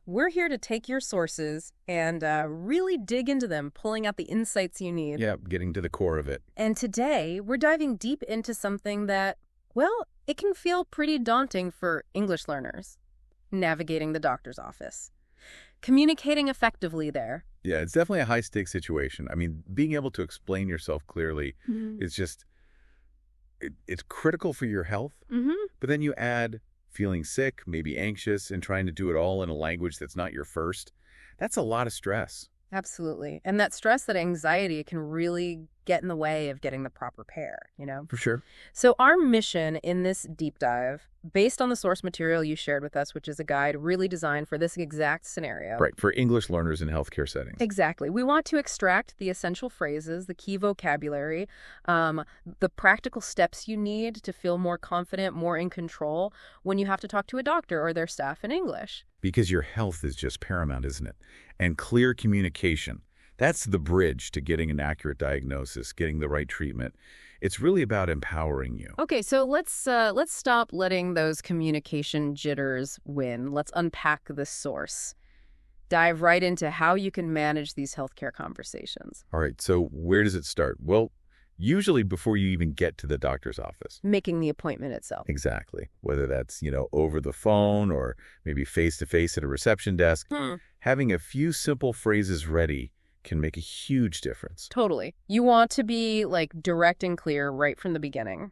We're here to take your sources and really dig into them, pulling out the insights you need. Yeah, getting to the core of it. And today, we're diving deep into something that, well, it can feel pretty daunting for English learners. Navigating the doctor's office. Communicating effectively there. Yeah, it's definitely a high-stakes situation. I mean, being able to explain yourself clearly is just, it's critical for your health. But then you add feeling sick, maybe anxious, and trying to do it all in a language that's not your first. That's a lot of stress. Absolutely. And that stress, that anxiety can really get in the way of getting the proper pair, For sure. So our mission in this deep dive, based on the source material you shared with us, which is a guide really designed for this exact scenario. Right, for English learners in healthcare settings. Exactly. We want to extract the essential phrases, the key vocabulary, the practical steps you need to feel more confident, more in control when you have to talk to a doctor or their staff in English. Because your health is just paramount, isn't it? And clear communication. That's the bridge to getting an accurate diagnosis, getting the right treatment. It's really about empowering you. Okay, so let's stop letting those communication jitters win. Let's unpack the source. Dive right into how you can manage these healthcare conversations. All right, so where does it start? Well, usually before you even get to the doctor's office. Making the appointment itself. Exactly. Whether that's, over the phone or maybe face-to-face at a reception desk, having a few simple phrases ready can make a huge difference. Totally. You want to be direct and clear right from the beginning.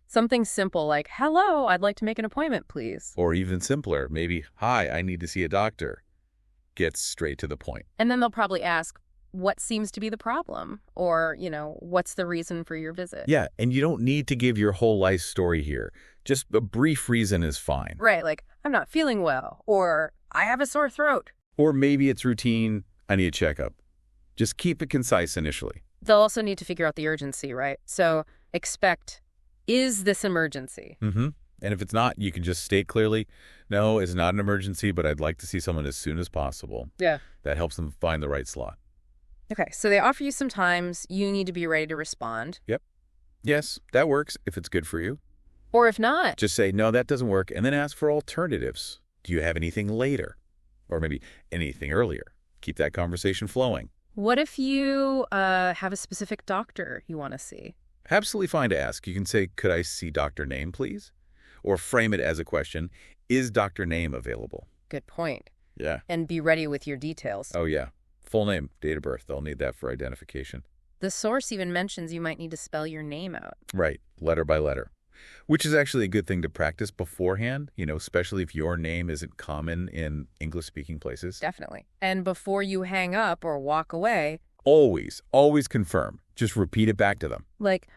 Something simple like, hello, I'd like to make an appointment, please. Or even simpler, maybe, hi, I need to see a doctor. Gets straight to the point. And then they'll probably ask, what seems to be the problem? Or, what's the reason for your visit? Yeah, and you don't need to give your whole life story here. Just a brief reason is fine. Right, like, I'm not feeling well, or I have a sore throat. Or maybe it's routine, I need a checkup. Just keep it concise initially. They'll also need to figure out the urgency, right? So expect, is this emergency? And if it's not, you can just state clearly, no, it's not an emergency, but I'd like to see someone as soon as possible. Yeah. That helps them find the right slot. Okay, so they offer you some times. You need to be ready to respond. Yep. Yes, that works if it's good for you. Or if not. Just say, no, that doesn't work, and then ask for alternatives. Do you have anything later? Or maybe anything earlier? Keep that conversation flowing. What if you have a specific doctor you want to see? Absolutely fine to ask. You can say, could I see Dr. Name, please? Or frame it as a question, is Dr. Name available? Good point. Yeah. And be ready with your details. Oh, yeah. Full name, date of birth. They'll need that for identification. The source even mentions you might need to spell your name out. Right. Letter by letter. Which is actually a good thing to practice beforehand, especially if your name isn't common in English-speaking places. Definitely. And before you hang up or walk away. Always confirm. Just repeat it back to them.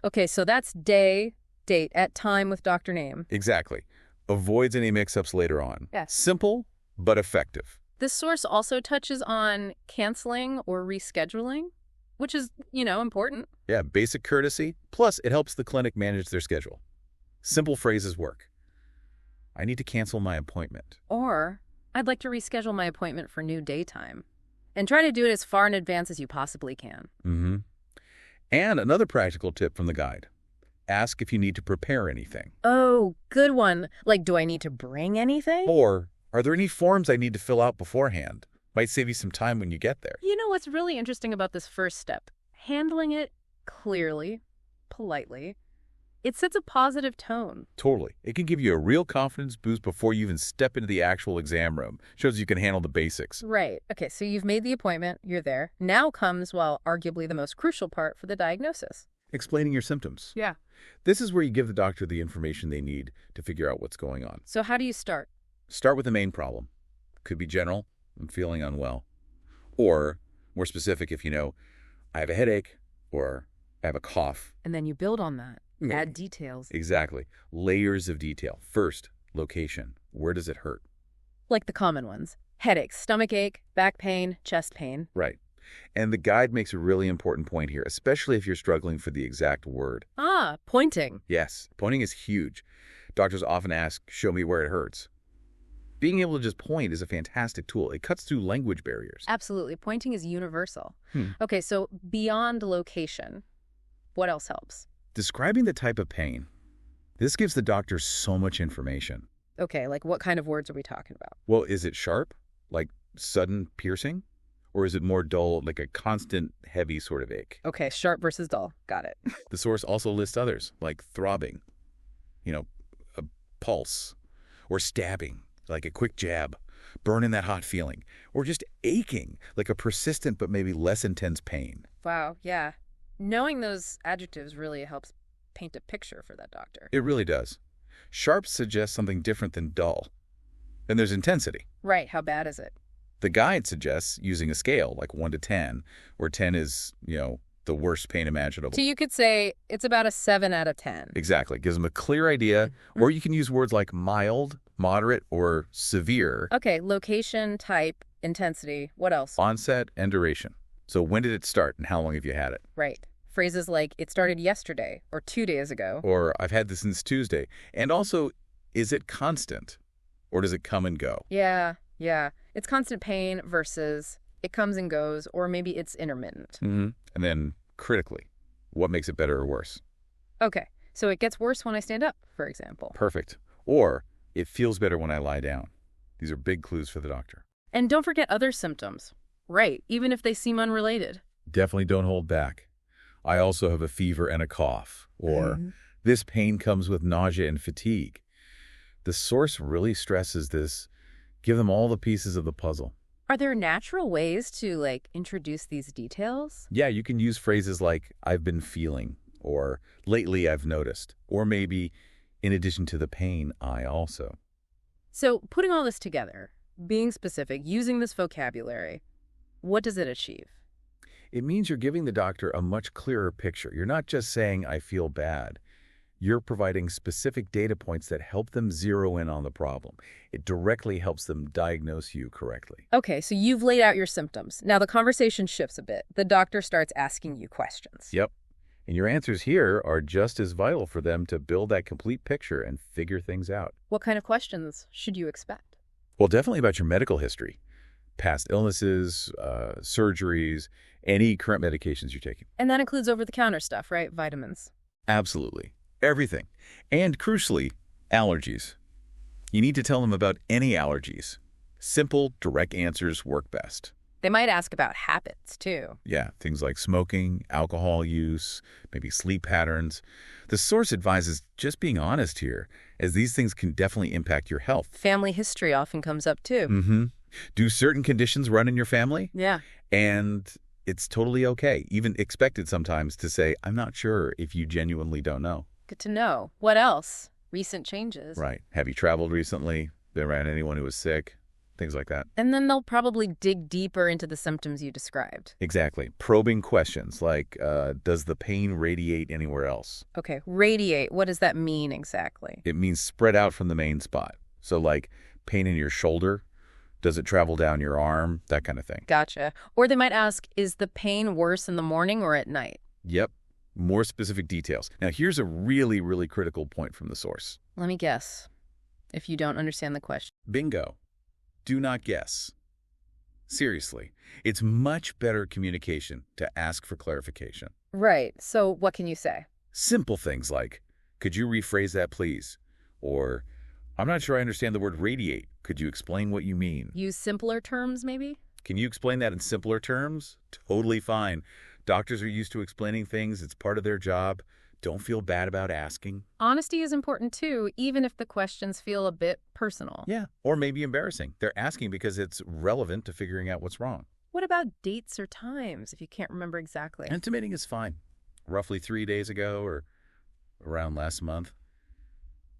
Okay, so that's day, date, at time with Dr. Name. Exactly. Avoids any mix-ups later on. Yes. Simple, but effective. This source also touches on canceling or rescheduling, which is, important. Yeah, basic courtesy. Plus, it helps the clinic manage their schedule. Simple phrases work. I need to cancel my appointment. Or, I'd like to reschedule my appointment for new daytime. And try to do it as far in advance as you possibly can. And another practical tip from the guide. Ask if you need to prepare anything. Oh, good one. Do I need to bring anything? Or, are there any forms I need to fill out beforehand? Might save you some time when you get there. You know what's really interesting about this first step? Handling it clearly, politely. It sets a positive tone. Totally. It can give you a real confidence boost before you even step into the actual exam room. Shows you can handle the basics. Right. Okay, so you've made the appointment. You're there. Now comes, arguably the most crucial part for the diagnosis. Explaining your symptoms. Yeah. This is where you give the doctor the information they need to figure out what's going on. So how do you start? Start with the main problem. Could be general, I'm feeling unwell. Or, more specific, if I have a headache or I have a cough. And then you build on that. Add details. Exactly. Layers of detail. First, location. Where does it hurt? Like the common ones. Headaches, stomach ache, back pain, chest pain. Right. And the guide makes a really important point here, especially if you're struggling for the exact word. Pointing. Yes. Pointing is huge. Doctors often ask, show me where it hurts. Being able to just point is a fantastic tool. It cuts through language barriers. Absolutely. Pointing is universal. Okay, so beyond location, what else helps? Describing the type of pain. This gives the doctor so much information. Okay, what kind of words are we talking about? Well, is it sharp? Like sudden piercing? Or is it more dull, like a constant, heavy sort of ache? Okay, sharp versus dull. Got it. The source also lists others, like throbbing, a pulse, or stabbing, like a quick jab, burning that hot feeling, or just aching, like a persistent but maybe less intense pain. Wow, yeah. Knowing those adjectives really helps paint a picture for that doctor. It really does. Sharp suggests something different than dull. Then there's intensity. Right, how bad is it? The guide suggests using a scale, like 1 to 10, where 10 is, the worst pain imaginable. So you could say it's about a 7 out of 10. Exactly. Gives them a clear idea. Or you can use words like mild, moderate, or severe. Okay, location, type, intensity. What else? Onset and duration. So when did it start and how long have you had it? Right. Phrases like, it started yesterday or 2 days ago. Or I've had this since Tuesday. And also, is it constant? Or does it come and go? Yeah. It's constant pain versus it comes and goes, or maybe it's intermittent. And then, critically, what makes it better or worse? Okay, so it gets worse when I stand up, for example. Perfect. Or it feels better when I lie down. These are big clues for the doctor. And don't forget other symptoms. Right, even if they seem unrelated. Definitely don't hold back. I also have a fever and a cough. Or this pain comes with nausea and fatigue. The source really stresses this. Give them all the pieces of the puzzle. Are there natural ways to, introduce these details? Yeah, you can use phrases like, I've been feeling, or lately I've noticed, or maybe, in addition to the pain, I also. So, putting all this together, being specific, using this vocabulary, what does it achieve? It means you're giving the doctor a much clearer picture. You're not just saying, I feel bad. You're providing specific data points that help them zero in on the problem. It directly helps them diagnose you correctly. Okay, so you've laid out your symptoms. Now the conversation shifts a bit. The doctor starts asking you questions. Yep. And your answers here are just as vital for them to build that complete picture and figure things out. What kind of questions should you expect? Well, definitely about your medical history, past illnesses, surgeries, any current medications you're taking. And that includes over-the-counter stuff, right? Vitamins. Absolutely. Everything. And crucially, allergies. You need to tell them about any allergies. Simple, direct answers work best. They might ask about habits, too. Yeah, things like smoking, alcohol use, maybe sleep patterns. The source advises just being honest here, as these things can definitely impact your health. Family history often comes up, too. Do certain conditions run in your family? Yeah. And it's totally okay, even expected sometimes, to say, I'm not sure if you genuinely don't know. Good to know. What else? Recent changes. Right. Have you traveled recently? Been around anyone who was sick? Things like that. And then they'll probably dig deeper into the symptoms you described. Exactly. Probing questions like, does the pain radiate anywhere else? Okay, radiate. What does that mean exactly? It means spread out from the main spot. So like pain in your shoulder, does it travel down your arm? That kind of thing. Gotcha. Or they might ask, is the pain worse in the morning or at night? Yep. More specific details. Now, here's a really, really critical point from the source. Let me guess, if you don't understand the question. Bingo. Do not guess. Seriously, it's much better communication to ask for clarification. Right. So what can you say? Simple things like, could you rephrase that, please? Or, I'm not sure I understand the word radiate. Could you explain what you mean? Use simpler terms, maybe? Can you explain that in simpler terms? Totally fine. Doctors are used to explaining things. It's part of their job. Don't feel bad about asking. Honesty is important, too, even if the questions feel a bit personal. Yeah, or maybe embarrassing. They're asking because it's relevant to figuring out what's wrong. What about dates or times, if you can't remember exactly? Intimating is fine. Roughly 3 days ago or around last month.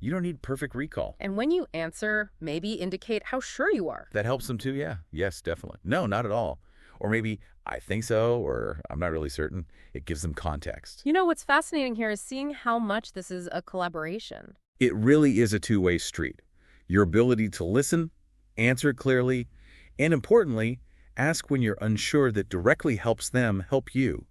You don't need perfect recall. And when you answer, maybe indicate how sure you are. That helps them too, yeah. Yes, definitely. No, not at all. Or maybe, I think so, or I'm not really certain. It gives them context. You know, what's fascinating here is seeing how much this is a collaboration. It really is a two-way street. Your ability to listen, answer clearly, and importantly, ask when you're unsure that directly helps them help you.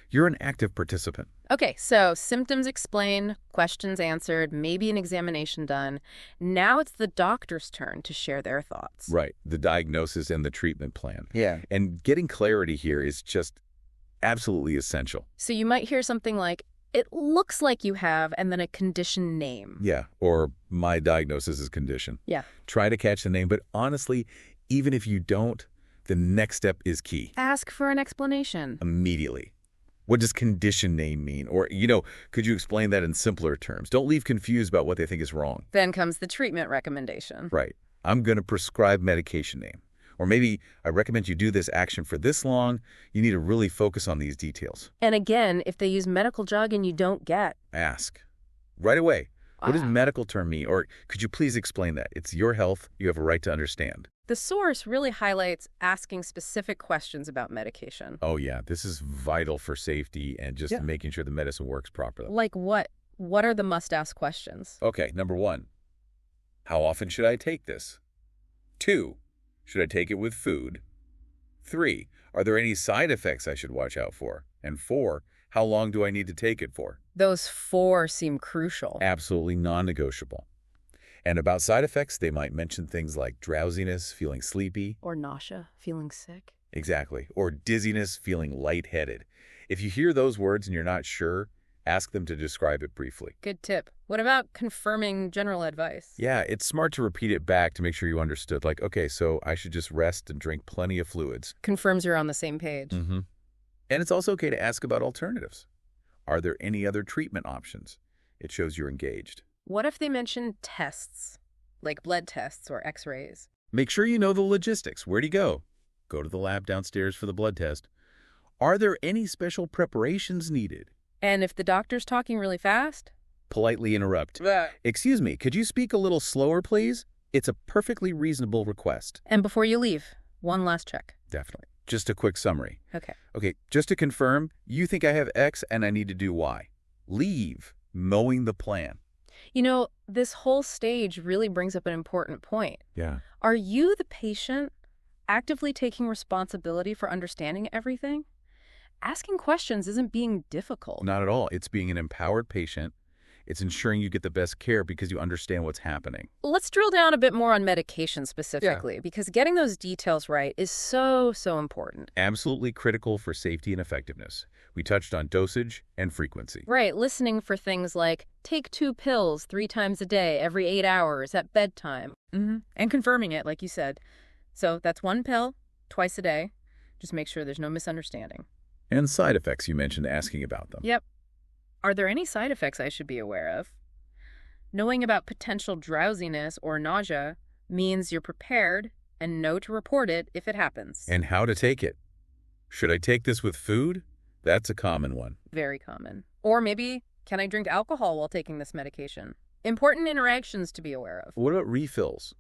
You're an active participant. Okay, so symptoms explained, questions answered, maybe an examination done. Now it's the doctor's turn to share their thoughts. Right, the diagnosis and the treatment plan. Yeah. And getting clarity here is just absolutely essential. So you might hear something like, it looks like you have, and then a condition name. Yeah, or my diagnosis is condition. Yeah. Try to catch the name, but honestly, even if you don't, The next step is key. Ask for an explanation. Immediately. What does condition name mean? Or, could you explain that in simpler terms? Don't leave confused about what they think is wrong. Then comes the treatment recommendation. Right. I'm going to prescribe medication name. Or maybe I recommend you do this action for this long. You need to really focus on these details. And again, if they use medical jargon you don't get, Ask. Right away. What does Wow. medical term mean? Or could you please explain that? It's your health. You have a right to understand. The source really highlights asking specific questions about medication. Oh, yeah. This is vital for safety and just making sure the medicine works properly. Like what? What are the must-ask questions? Okay, number 1. How often should I take this? 2. Should I take it with food? 3. Are there any side effects I should watch out for? And 4. How long do I need to take it for? Those 4 seem crucial. Absolutely non-negotiable. And about side effects, they might mention things like drowsiness, feeling sleepy. Or nausea, feeling sick. Exactly. Or dizziness, feeling lightheaded. If you hear those words and you're not sure, ask them to describe it briefly. Good tip. What about confirming general advice? Yeah, it's smart to repeat it back to make sure you understood. Like, okay, so I should just rest and drink plenty of fluids. Confirms you're on the same page. Mm-hmm. And it's also okay to ask about alternatives. Are there any other treatment options? It shows you're engaged. What if they mention tests, like blood tests or x-rays? Make sure you know the logistics. Where do you go? Go to the lab downstairs for the blood test. Are there any special preparations needed? And if the doctor's talking really fast? Politely interrupt. Excuse me, could you speak a little slower, please? It's a perfectly reasonable request. And before you leave, one last check. Definitely. Just a quick summary. Okay. Okay, just to confirm, you think I have X and I need to do Y. Leave, knowing the plan. This whole stage really brings up an important point. Yeah. Are you, the patient, actively taking responsibility for understanding everything? Asking questions isn't being difficult. Not at all. It's being an empowered patient. It's ensuring you get the best care because you understand what's happening. Let's drill down a bit more on medication specifically, because getting those details right is so important. Absolutely critical for safety and effectiveness. We touched on dosage and frequency. Right, listening for things like, take 2 pills 3 times a day, every 8 hours, at bedtime. And confirming it, like you said. So that's 1 pill, twice a day. Just make sure there's no misunderstanding. And side effects, you mentioned asking about them. Yep. Are there any side effects I should be aware of? Knowing about potential drowsiness or nausea means you're prepared and know to report it if it happens. And how to take it. Should I take this with food? That's a common one. Very common. Or maybe, can I drink alcohol while taking this medication? Important interactions to be aware of. What about refills?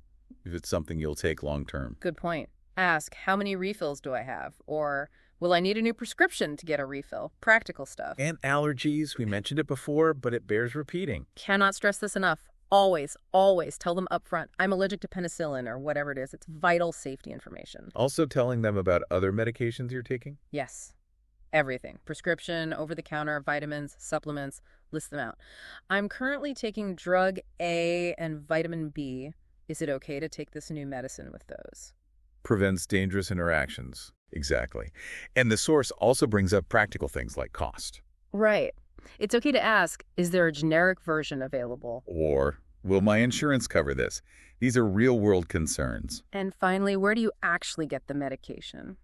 If it's something you'll take long term. Good point. Ask, how many refills do I have? Or, will I need a new prescription to get a refill? Practical stuff. And allergies, we mentioned it before, but it bears repeating. Cannot stress this enough. Always tell them up front, I'm allergic to penicillin or whatever it is. It's vital safety information. Also telling them about other medications you're taking? Yes. Everything. Prescription, over-the-counter, vitamins, supplements, list them out. I'm currently taking drug A and vitamin B. Is it okay to take this new medicine with those? Prevents dangerous interactions. Exactly. And the source also brings up practical things like cost. Right. It's okay to ask, is there a generic version available? Or, will my insurance cover this? These are real-world concerns. And finally, where do you actually get the medication?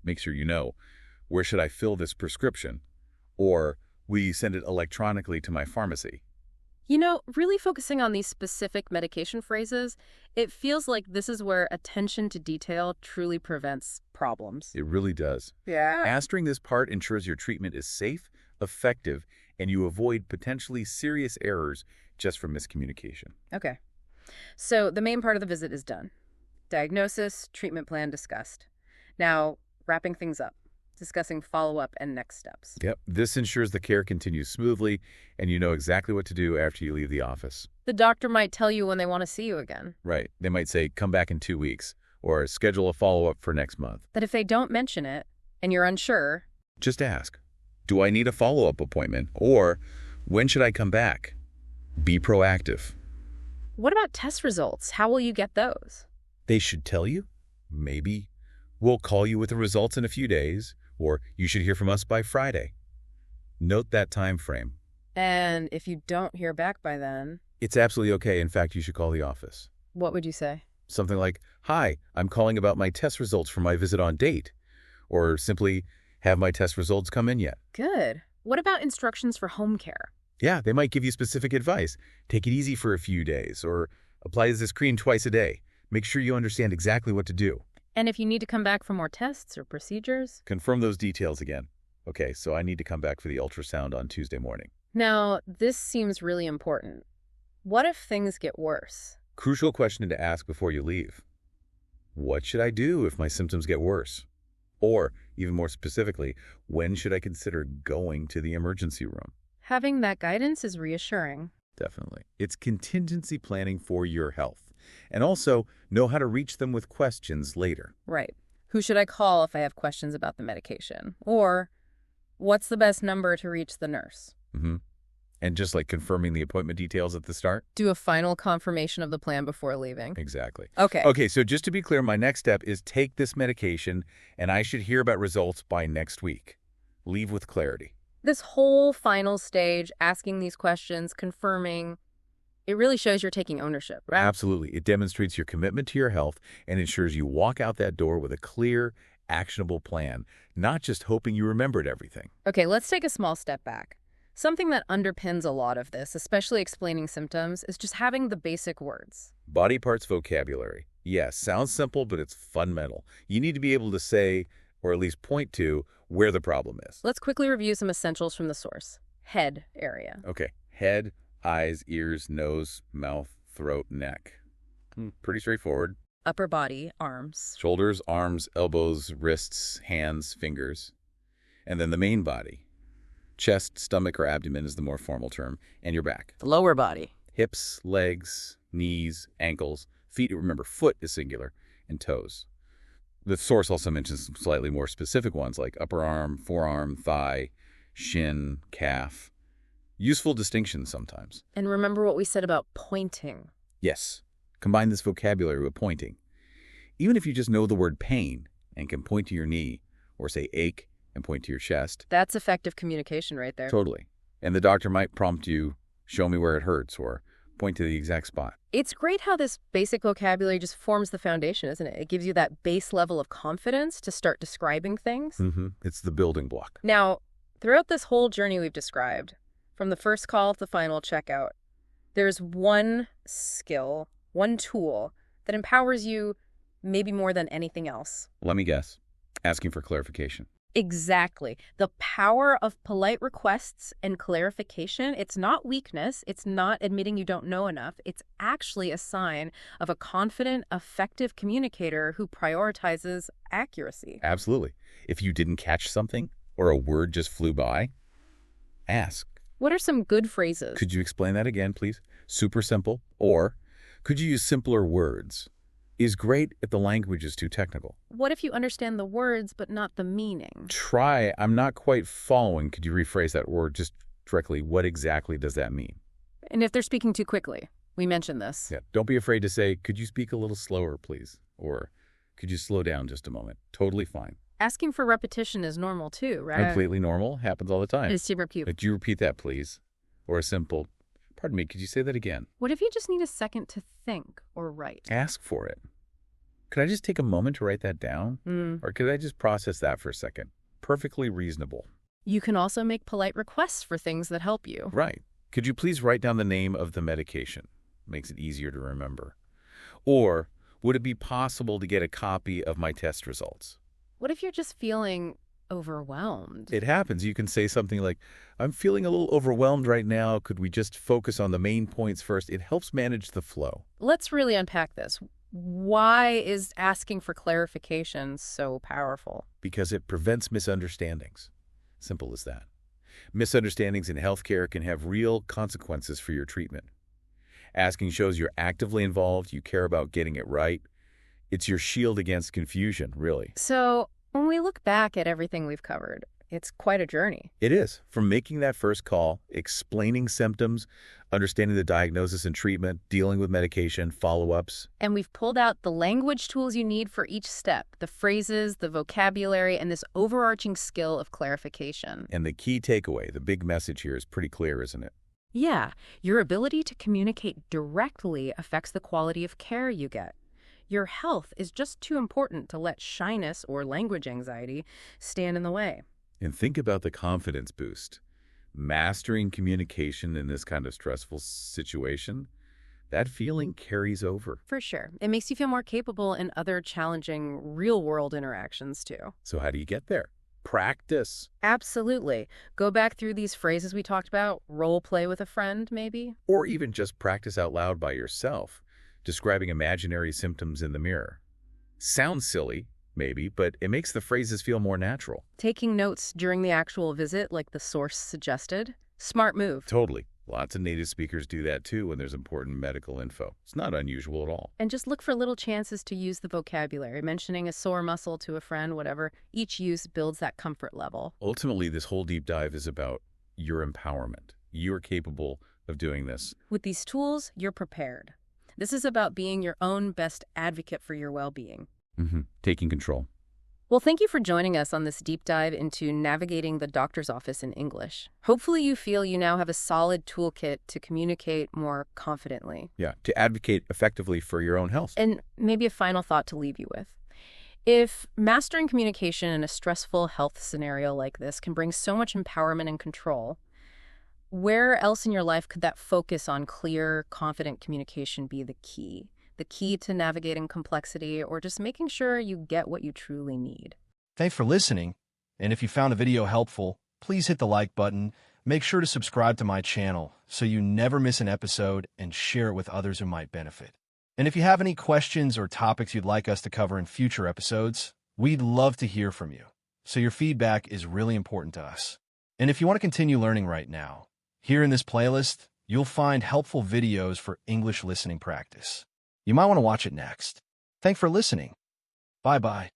Make sure you know, where should I fill this prescription? Or, will you send it electronically to my pharmacy? Really focusing on these specific medication phrases, it feels like this is where attention to detail truly prevents problems. It really does. Yeah. Mastering this part ensures your treatment is safe, effective, and you avoid potentially serious errors just from miscommunication. Okay. So the main part of the visit is done. Diagnosis, treatment plan discussed. Now, wrapping things up, discussing follow-up and next steps. Yep. This ensures the care continues smoothly and you know exactly what to do after you leave the office. The doctor might tell you when they want to see you again. Right. They might say, come back in 2 weeks or schedule a follow-up for next month. But if they don't mention it and you're unsure, just ask, do I need a follow-up appointment? Or when should I come back? Be proactive. What about test results? How will you get those? They should tell you. Maybe we'll call you with the results in a few days, or you should hear from us by Friday. Note that time frame. And if you don't hear back by then, it's absolutely okay. In fact, you should call the office. what would you say? Something like, "Hi, I'm calling about my test results for my visit on date." Or simply, "Have my test results come in yet?" Good. What about instructions for home care? Yeah, they might give you specific advice. Take it easy for a few days, or apply this cream twice a day. Make sure you understand exactly what to do. And if you need to come back for more tests or procedures? Confirm those details again. Okay, so I need to come back for the ultrasound on Tuesday morning. Now, this seems really important. What if things get worse? Crucial question to ask before you leave. What should I do if my symptoms get worse? Or, even more specifically, when should I consider going to the emergency room? Having that guidance is reassuring. Definitely. It's contingency planning for your health. And also, know how to reach them with questions later. Right. Who should I call if I have questions about the medication? Or, what's the best number to reach the nurse? And just like confirming the appointment details at the start? Do a final confirmation of the plan before leaving. Exactly. Okay. Okay, so just to be clear, my next step is take this medication, and I should hear about results by next week. Leave with clarity. This whole final stage, asking these questions, confirming, it really shows you're taking ownership, right? Absolutely. It demonstrates your commitment to your health and ensures you walk out that door with a clear, actionable plan, not just hoping you remembered everything. Okay, let's take a small step back. Something that underpins a lot of this, especially explaining symptoms, is just having the basic words. Body parts vocabulary. Yes, sounds simple, but it's fundamental. You need to be able to say, or at least point to, where the problem is. Let's quickly review some essentials from the source. Head area. Okay. Head, eyes, ears, nose, mouth, throat, neck. Pretty straightforward. Upper body, arms. Shoulders, arms, elbows, wrists, hands, fingers. And then the main body. Chest, stomach, or abdomen is the more formal term, and your back. The lower body. Hips, legs, knees, ankles, feet. Remember, foot is singular, and toes. The source also mentions some slightly more specific ones like upper arm, forearm, thigh, shin, calf. Useful distinctions sometimes. And remember what we said about pointing. Yes. Combine this vocabulary with pointing. Even if you just know the word pain and can point to your knee, or say ache and point to your chest. That's effective communication right there. Totally. And the doctor might prompt you, show me where it hurts, or point to the exact spot. It's great how this basic vocabulary just forms the foundation, isn't it? It gives you that base level of confidence to start describing things. It's the building block. Now, throughout this whole journey we've described, from the first call to the final checkout, there's one skill, one tool that empowers you maybe more than anything else. Let me guess. Asking for clarification. Exactly. The power of polite requests and clarification, it's not weakness. It's not admitting you don't know enough. It's actually a sign of a confident, effective communicator who prioritizes accuracy. Absolutely. If you didn't catch something or a word just flew by, ask. What are some good phrases? Could you explain that again, please? Super simple. Or could you use simpler words? Is great if the language is too technical. What if you understand the words but not the meaning? Try, I'm not quite following. Could you rephrase that word just directly? What exactly does that mean? And if they're speaking too quickly, we mentioned this. Yeah, don't be afraid to say, could you speak a little slower, please? Or could you slow down just a moment? Totally fine. Asking for repetition is normal too, right? Completely normal. Happens all the time. It's super cute. Could you repeat that, please? Or a simple, pardon me, could you say that again? What if you just need a second to think or write? Ask for it. Could I just take a moment to write that down? Or could I just process that for a second? Perfectly reasonable. You can also make polite requests for things that help you. Right. Could you please write down the name of the medication? Makes it easier to remember. Or would it be possible to get a copy of my test results? What if you're just feeling overwhelmed? It happens. You can say something like, I'm feeling a little overwhelmed right now. Could we just focus on the main points first? It helps manage the flow. Let's really unpack this. Why is asking for clarification so powerful? Because it prevents misunderstandings. Simple as that. Misunderstandings in healthcare can have real consequences for your treatment. Asking shows you're actively involved, you care about getting it right. It's your shield against confusion, really. So when we look back at everything we've covered, it's quite a journey. It is. From making that first call, explaining symptoms, understanding the diagnosis and treatment, dealing with medication, follow-ups. And we've pulled out the language tools you need for each step, the phrases, the vocabulary, and this overarching skill of clarification. And the key takeaway, the big message here is pretty clear, isn't it? Yeah, your ability to communicate directly affects the quality of care you get. Your health is just too important to let shyness or language anxiety stand in the way. And think about the confidence boost. Mastering communication in this kind of stressful situation, that feeling carries over. For sure. It makes you feel more capable in other challenging real-world interactions, too. So how do you get there? Practice. Absolutely. Go back through these phrases we talked about, role play with a friend, maybe. Or even just practice out loud by yourself, describing imaginary symptoms in the mirror. Sounds silly, maybe, but it makes the phrases feel more natural. Taking notes during the actual visit, like the source suggested. Smart move. Totally. Lots of native speakers do that too when there's important medical info. It's not unusual at all. And just look for little chances to use the vocabulary, mentioning a sore muscle to a friend, whatever. Each use builds that comfort level. Ultimately, this whole deep dive is about your empowerment. You're capable of doing this. With these tools, you're prepared. This is about being your own best advocate for your well-being. Taking control. Well, thank you for joining us on this deep dive into navigating the doctor's office in English. Hopefully you feel you now have a solid toolkit to communicate more confidently. Yeah, to advocate effectively for your own health. And maybe a final thought to leave you with. If mastering communication in a stressful health scenario like this can bring so much empowerment and control, where else in your life could that focus on clear, confident communication be the key? The key to navigating complexity or just making sure you get what you truly need? Thanks for listening. And if you found a video helpful, please hit the like button. Make sure to subscribe to my channel so you never miss an episode and share it with others who might benefit. And if you have any questions or topics you'd like us to cover in future episodes, we'd love to hear from you. So your feedback is really important to us. And if you want to continue learning right now, here in this playlist, you'll find helpful videos for English listening practice. You might want to watch it next. Thanks for listening. Bye-bye.